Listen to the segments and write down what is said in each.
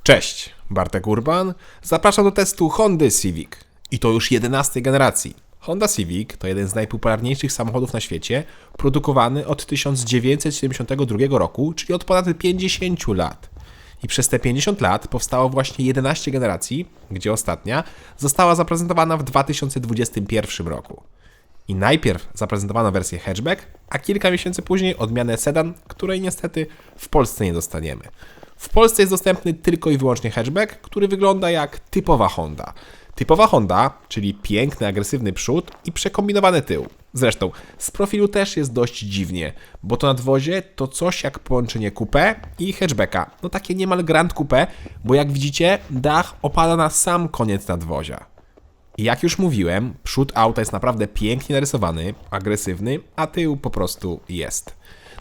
Cześć, Bartek Urban. Zapraszam do testu Hondy Civic. I to już 11 generacji. Honda Civic to jeden z najpopularniejszych samochodów na świecie, produkowany od 1972 roku, czyli od ponad 50 lat. I przez te 50 lat powstało właśnie 11 generacji, gdzie ostatnia została zaprezentowana w 2021 roku. I najpierw zaprezentowano wersję hatchback, a kilka miesięcy później odmianę sedan, której niestety w Polsce nie dostaniemy. W Polsce jest dostępny tylko i wyłącznie hatchback, który wygląda jak typowa Honda. Typowa Honda, czyli piękny, agresywny przód i przekombinowany tył. Zresztą z profilu też jest dość dziwnie, bo to nadwozie to coś jak połączenie coupé i hatchbacka. No takie niemal grand coupé, bo jak widzicie dach opada na sam koniec nadwozia. I jak już mówiłem, przód auta jest naprawdę pięknie narysowany, agresywny, a tył po prostu jest.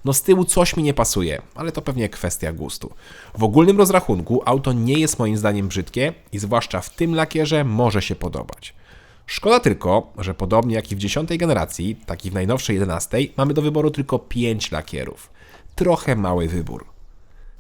No z tyłu coś mi nie pasuje, ale to pewnie kwestia gustu. W ogólnym rozrachunku auto nie jest moim zdaniem brzydkie i zwłaszcza w tym lakierze może się podobać. Szkoda tylko, że podobnie jak i w 10 generacji, tak i w najnowszej 11 mamy do wyboru tylko 5 lakierów. Trochę mały wybór.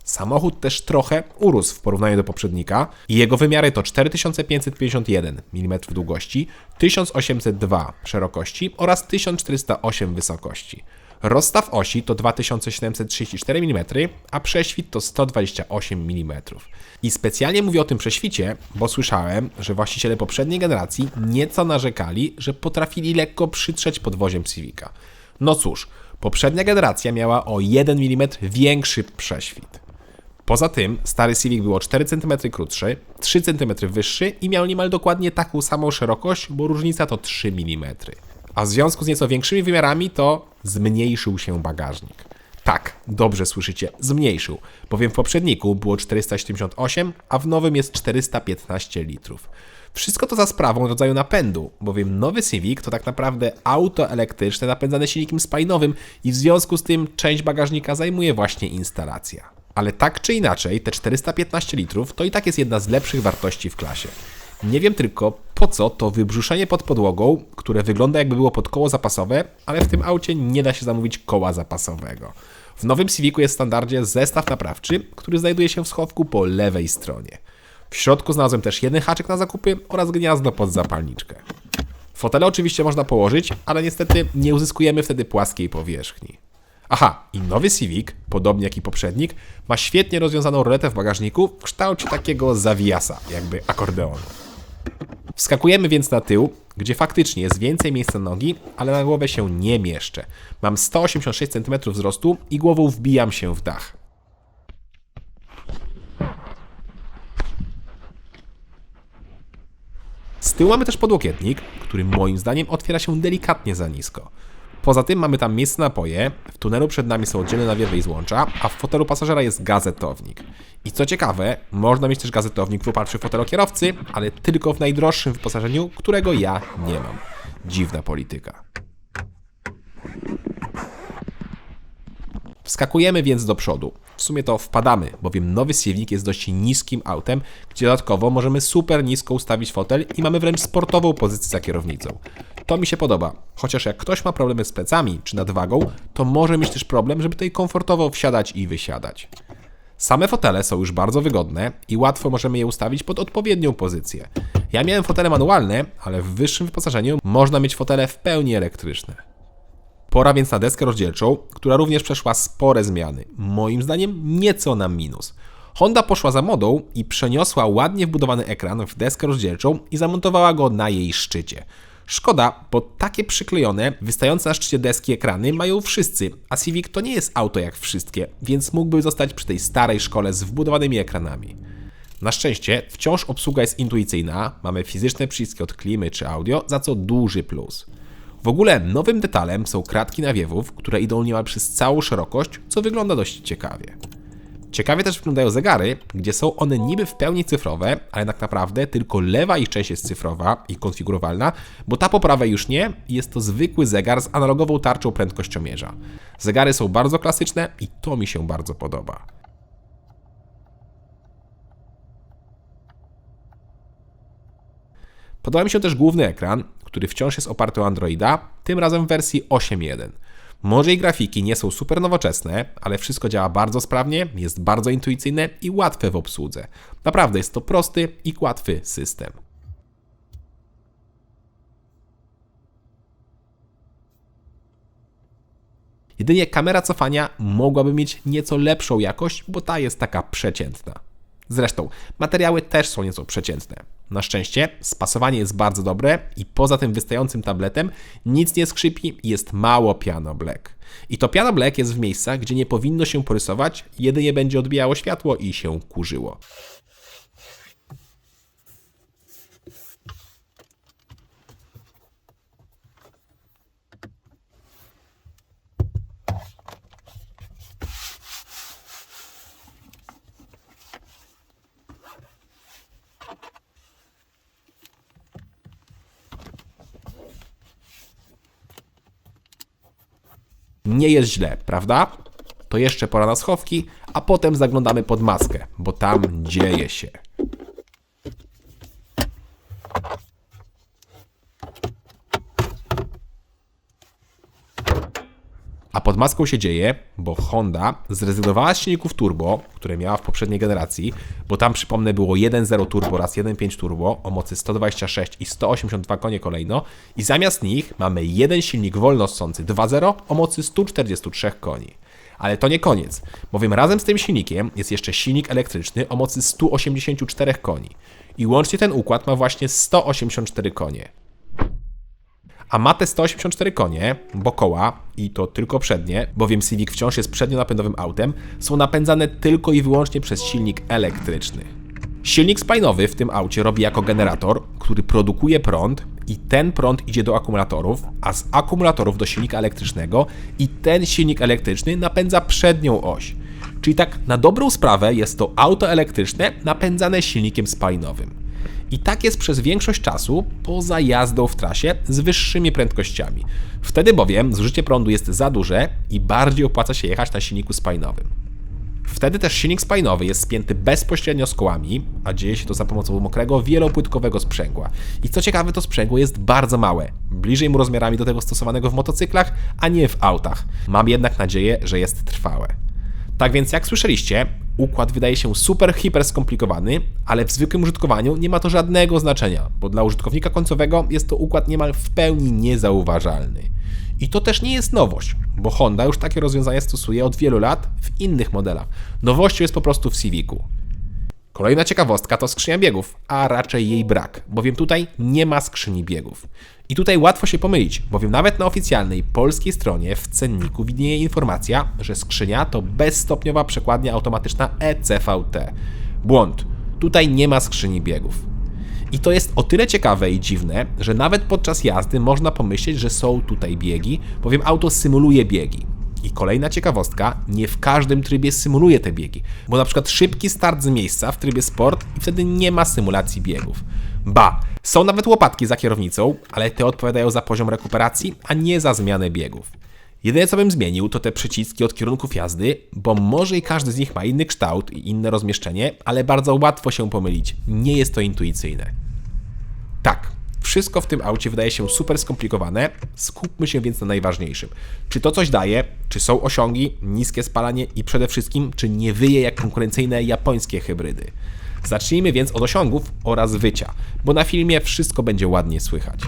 Samochód też trochę urósł w porównaniu do poprzednika i jego wymiary to 4551 mm długości, 1802 szerokości oraz 1408 wysokości. Rozstaw osi to 2734 mm, a prześwit to 128 mm. I specjalnie mówię o tym prześwicie, bo słyszałem, że właściciele poprzedniej generacji nieco narzekali, że potrafili lekko przytrzeć podwoziem Civica. No cóż, poprzednia generacja miała o 1 mm większy prześwit. Poza tym stary Civic był o 4 cm krótszy, 3 cm wyższy i miał niemal dokładnie taką samą szerokość, bo różnica to 3 mm. A w związku z nieco większymi wymiarami to zmniejszył się bagażnik. Tak, dobrze słyszycie, zmniejszył, bowiem w poprzedniku było 478, a w nowym jest 415 litrów. Wszystko to za sprawą rodzaju napędu, bowiem nowy Civic to tak naprawdę auto elektryczne napędzane silnikiem spalinowym i w związku z tym część bagażnika zajmuje właśnie instalacja. Ale tak czy inaczej, te 415 litrów to i tak jest jedna z lepszych wartości w klasie. Nie wiem tylko, po co to wybrzuszenie pod podłogą, które wygląda jakby było pod koło zapasowe, ale w tym aucie nie da się zamówić koła zapasowego. W nowym Civicu jest w standardzie zestaw naprawczy, który znajduje się w schowku po lewej stronie. W środku znalazłem też jeden haczyk na zakupy oraz gniazdo pod zapalniczkę. Fotele oczywiście można położyć, ale niestety nie uzyskujemy wtedy płaskiej powierzchni. Aha, i nowy Civic, podobnie jak i poprzednik, ma świetnie rozwiązaną roletę w bagażniku w kształcie takiego zawiasa, jakby akordeonu. Wskakujemy więc na tył, gdzie faktycznie jest więcej miejsca na nogi, ale na głowę się nie mieszczę. Mam 186 cm wzrostu i głową wbijam się w dach. Z tyłu mamy też podłokietnik, który moim zdaniem otwiera się delikatnie za nisko. Poza tym mamy tam miejsce na napoje, w tunelu przed nami są oddzielne nawiewy i złącza, a w fotelu pasażera jest gazetownik. I co ciekawe, można mieć też gazetownik w uparciu fotelu kierowcy, ale tylko w najdroższym wyposażeniu, którego ja nie mam. Dziwna polityka. Wskakujemy więc do przodu. W sumie to wpadamy, bowiem nowy Civic jest dość niskim autem, gdzie dodatkowo możemy super nisko ustawić fotel i mamy wręcz sportową pozycję za kierownicą. To mi się podoba, chociaż jak ktoś ma problemy z plecami czy nadwagą, to może mieć też problem, żeby tutaj komfortowo wsiadać i wysiadać. Same fotele są już bardzo wygodne i łatwo możemy je ustawić pod odpowiednią pozycję. Ja miałem fotele manualne, ale w wyższym wyposażeniu można mieć fotele w pełni elektryczne. Pora więc na deskę rozdzielczą, która również przeszła spore zmiany. Moim zdaniem nieco na minus. Honda poszła za modą i przeniosła ładnie wbudowany ekran w deskę rozdzielczą i zamontowała go na jej szczycie. Szkoda, bo takie przyklejone, wystające na szczycie deski ekrany mają wszyscy, a Civic to nie jest auto jak wszystkie, więc mógłby zostać przy tej starej szkole z wbudowanymi ekranami. Na szczęście wciąż obsługa jest intuicyjna, mamy fizyczne przyciski od klimy czy audio, za co duży plus. W ogóle nowym detalem są kratki nawiewów, które idą niemal przez całą szerokość, co wygląda dość ciekawie. Ciekawie też wyglądają zegary, gdzie są one niby w pełni cyfrowe, ale tak naprawdę tylko lewa ich część jest cyfrowa i konfigurowalna, bo ta po prawej już nie i jest to zwykły zegar z analogową tarczą prędkościomierza. Zegary są bardzo klasyczne i to mi się bardzo podoba. Podoba mi się też główny ekran, który wciąż jest oparty o Androida, tym razem w wersji 8.1. Może i grafiki nie są super nowoczesne, ale wszystko działa bardzo sprawnie, jest bardzo intuicyjne i łatwe w obsłudze. Naprawdę jest to prosty i łatwy system. Jedynie kamera cofania mogłaby mieć nieco lepszą jakość, bo ta jest taka przeciętna. Zresztą materiały też są nieco przeciętne. Na szczęście spasowanie jest bardzo dobre i poza tym wystającym tabletem nic nie skrzypi i jest mało piano black. I to piano black jest w miejscach, gdzie nie powinno się porysować, jedynie będzie odbijało światło i się kurzyło. Nie jest źle, prawda? To jeszcze pora na schowki, a potem zaglądamy pod maskę, bo tam dzieje się. A pod maską się dzieje, bo Honda zrezygnowała z silników turbo, które miała w poprzedniej generacji, bo tam, przypomnę, było 1.0 turbo oraz 1.5 turbo o mocy 126 i 182 konie kolejno i zamiast nich mamy jeden silnik wolnossący 2.0 o mocy 143 koni. Ale to nie koniec, bowiem razem z tym silnikiem jest jeszcze silnik elektryczny o mocy 184 koni i łącznie ten układ ma właśnie 184 konie. A ma te 184 konie, bo koła, i to tylko przednie, bowiem Civic wciąż jest przednionapędowym autem, są napędzane tylko i wyłącznie przez silnik elektryczny. Silnik spalinowy w tym aucie robi jako generator, który produkuje prąd i ten prąd idzie do akumulatorów, a z akumulatorów do silnika elektrycznego i ten silnik elektryczny napędza przednią oś. Czyli tak na dobrą sprawę jest to auto elektryczne napędzane silnikiem spalinowym. I tak jest przez większość czasu poza jazdą w trasie z wyższymi prędkościami. Wtedy bowiem zużycie prądu jest za duże i bardziej opłaca się jechać na silniku spalinowym. Wtedy też silnik spalinowy jest spięty bezpośrednio z kołami, a dzieje się to za pomocą mokrego, wielopłytkowego sprzęgła. I co ciekawe, to sprzęgło jest bardzo małe, bliżej mu rozmiarami do tego stosowanego w motocyklach, a nie w autach. Mam jednak nadzieję, że jest trwałe. Tak więc jak słyszeliście, układ wydaje się super, hiper skomplikowany, ale w zwykłym użytkowaniu nie ma to żadnego znaczenia, bo dla użytkownika końcowego jest to układ niemal w pełni niezauważalny. I to też nie jest nowość, bo Honda już takie rozwiązania stosuje od wielu lat w innych modelach. Nowością jest po prostu w Civicu. Kolejna ciekawostka to skrzynia biegów, a raczej jej brak, bowiem tutaj nie ma skrzyni biegów. I tutaj łatwo się pomylić, bowiem nawet na oficjalnej polskiej stronie w cenniku widnieje informacja, że skrzynia to bezstopniowa przekładnia automatyczna ECVT. Błąd. Tutaj nie ma skrzyni biegów. I to jest o tyle ciekawe i dziwne, że nawet podczas jazdy można pomyśleć, że są tutaj biegi, bowiem auto symuluje biegi. I kolejna ciekawostka, nie w każdym trybie symuluje te biegi, bo na przykład szybki start z miejsca w trybie sport i wtedy nie ma symulacji biegów. Ba, są nawet łopatki za kierownicą, ale te odpowiadają za poziom rekuperacji, a nie za zmianę biegów. Jedyne co bym zmienił to te przyciski od kierunków jazdy, bo może i każdy z nich ma inny kształt i inne rozmieszczenie, ale bardzo łatwo się pomylić, nie jest to intuicyjne. Tak, wszystko w tym aucie wydaje się super skomplikowane, skupmy się więc na najważniejszym. Czy to coś daje, czy są osiągi, niskie spalanie i przede wszystkim, czy nie wyje jak konkurencyjne japońskie hybrydy. Zacznijmy więc od osiągów oraz wycia, bo na filmie wszystko będzie ładnie słychać.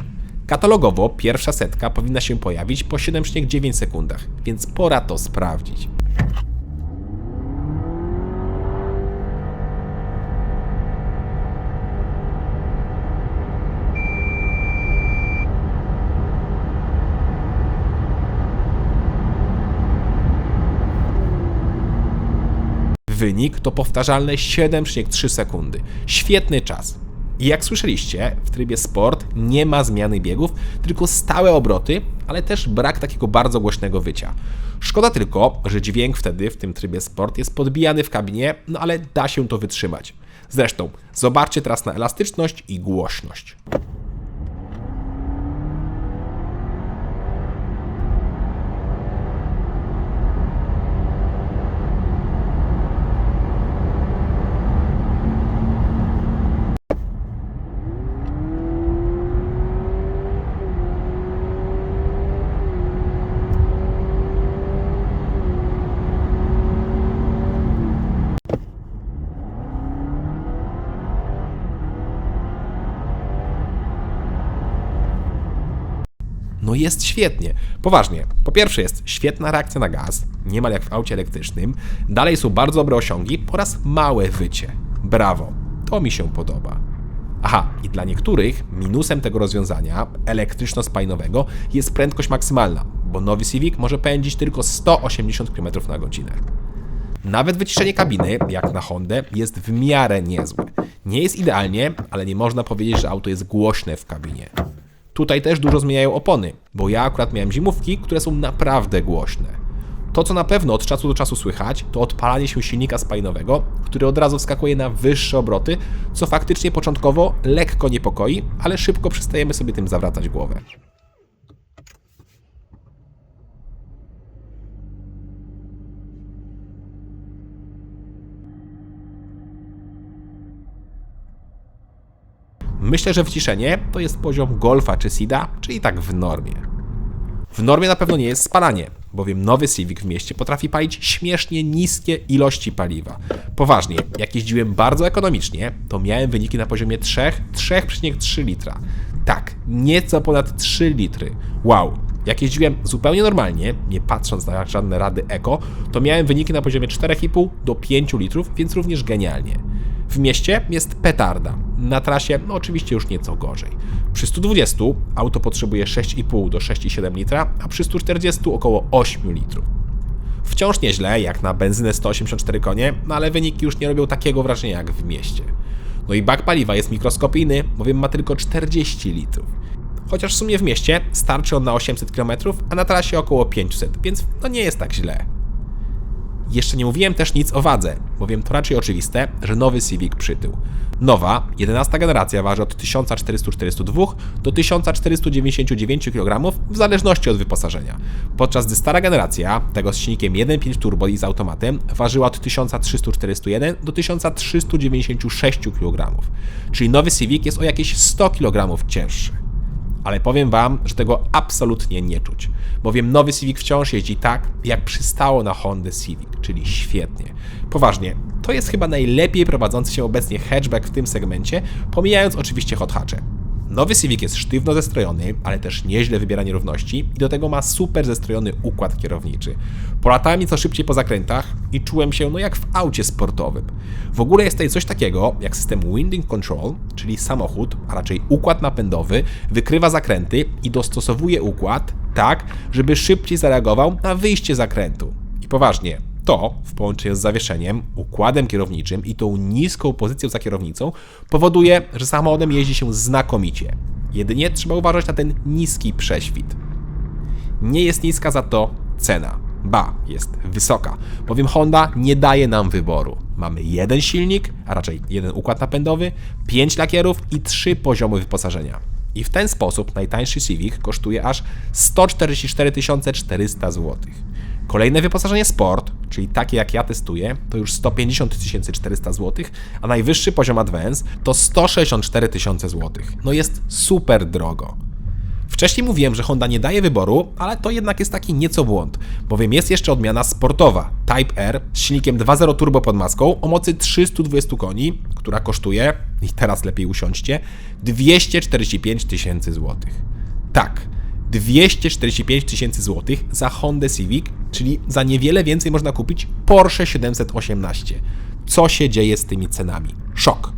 Katalogowo pierwsza setka powinna się pojawić po 7,9 sekundach, więc pora to sprawdzić. Wynik to powtarzalne 7,3 sekundy. Świetny czas. I jak słyszeliście, w trybie sport nie ma zmiany biegów, tylko stałe obroty, ale też brak takiego bardzo głośnego wycia. Szkoda tylko, że dźwięk wtedy w tym trybie sport jest podbijany w kabinie, no ale da się to wytrzymać. Zresztą, zobaczcie teraz na elastyczność i głośność. jest świetnie. Poważnie, po pierwsze jest świetna reakcja na gaz, niemal jak w aucie elektrycznym, dalej są bardzo dobre osiągi oraz małe wycie. Brawo, to mi się podoba. Aha, i dla niektórych minusem tego rozwiązania elektryczno-spalinowego jest prędkość maksymalna, bo nowy Civic może pędzić tylko 180 km/h. Nawet wyciszenie kabiny, jak na Hondę, jest w miarę niezłe. Nie jest idealnie, ale nie można powiedzieć, że auto jest głośne w kabinie. Tutaj też dużo zmieniają opony, bo ja akurat miałem zimówki, które są naprawdę głośne. To, co na pewno od czasu do czasu słychać, to odpalanie się silnika spalinowego, który od razu wskakuje na wyższe obroty, co faktycznie początkowo lekko niepokoi, ale szybko przestajemy sobie tym zawracać głowę. Myślę, że wciszenie to jest poziom Golfa czy Sida, czyli tak w normie. W normie na pewno nie jest spalanie, bowiem nowy Civic w mieście potrafi palić śmiesznie niskie ilości paliwa. Poważnie, jak jeździłem bardzo ekonomicznie, to miałem wyniki na poziomie 3,3 litra. Tak, nieco ponad 3 litry. Wow! Jak jeździłem zupełnie normalnie, nie patrząc na żadne rady eko, to miałem wyniki na poziomie 4,5 do 5 litrów, więc również genialnie. W mieście jest petarda, na trasie oczywiście już nieco gorzej. Przy 120 auto potrzebuje 6,5 do 6,7 litra, a przy 140 około 8 litrów. Wciąż nieźle, jak na benzynę 184 konie, ale wyniki już nie robią takiego wrażenia jak w mieście. No i bak paliwa jest mikroskopijny, bowiem ma tylko 40 litrów. Chociaż w sumie w mieście starczy on na 800 km, a na trasie około 500, więc nie jest tak źle. Jeszcze nie mówiłem też nic o wadze, bowiem to raczej oczywiste, że nowy Civic przytył. Nowa, 11 generacja waży od 1442 do 1499 kg w zależności od wyposażenia, podczas gdy stara generacja, tego z silnikiem 1.5 turbo i z automatem, ważyła od 1341 do 1396 kg, czyli nowy Civic jest o jakieś 100 kg cięższy. Ale powiem Wam, że tego absolutnie nie czuć, bowiem nowy Civic wciąż jeździ tak, jak przystało na Hondę Civic, czyli świetnie. Poważnie, to jest chyba najlepiej prowadzący się obecnie hatchback w tym segmencie, pomijając oczywiście hot hatche. Nowy Civic jest sztywno zestrojony, ale też nieźle wybiera nierówności i do tego ma super zestrojony układ kierowniczy. Polatałem nieco szybciej po zakrętach i czułem się jak w aucie sportowym. W ogóle jest tutaj coś takiego jak system winding control, czyli samochód, a raczej układ napędowy, wykrywa zakręty i dostosowuje układ tak, żeby szybciej zareagował na wyjście zakrętu. I poważnie, to w połączeniu z zawieszeniem, układem kierowniczym i tą niską pozycją za kierownicą powoduje, że samochodem jeździ się znakomicie. Jedynie trzeba uważać na ten niski prześwit. Nie jest niska za to cena. Ba, jest wysoka, bowiem Honda nie daje nam wyboru. Mamy jeden silnik, a raczej jeden układ napędowy, 5 lakierów i 3 poziomy wyposażenia. I w ten sposób najtańszy Civic kosztuje aż 144 400 zł. Kolejne wyposażenie Sport, czyli takie jak ja testuję, to już 150 400 zł, a najwyższy poziom Advance to 164 000 zł. No jest super drogo. Wcześniej mówiłem, że Honda nie daje wyboru, ale to jednak jest taki nieco błąd, bowiem jest jeszcze odmiana sportowa Type R z silnikiem 2.0 turbo pod maską o mocy 320 koni, która kosztuje, i teraz lepiej usiądźcie, 245 000 zł. Tak, 245 000 zł za Hondę Civic, czyli za niewiele więcej można kupić Porsche 718. Co się dzieje z tymi cenami? Szok.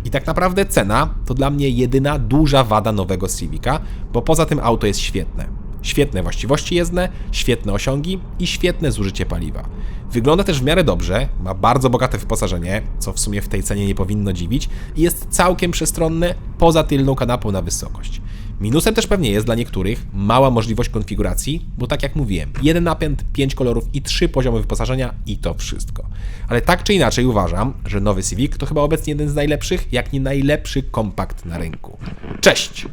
I tak naprawdę cena to dla mnie jedyna duża wada nowego Civica, bo poza tym auto jest świetne. Świetne właściwości jezdne, świetne osiągi i świetne zużycie paliwa. Wygląda też w miarę dobrze, ma bardzo bogate wyposażenie, co w sumie w tej cenie nie powinno dziwić, i jest całkiem przestronne poza tylną kanapą na wysokość. Minusem też pewnie jest dla niektórych mała możliwość konfiguracji, bo tak jak mówiłem, jeden napęd, 5 kolorów i 3 poziomy wyposażenia i to wszystko. Ale tak czy inaczej uważam, że nowy Civic to chyba obecnie jeden z najlepszych, jak nie najlepszy kompakt na rynku. Cześć!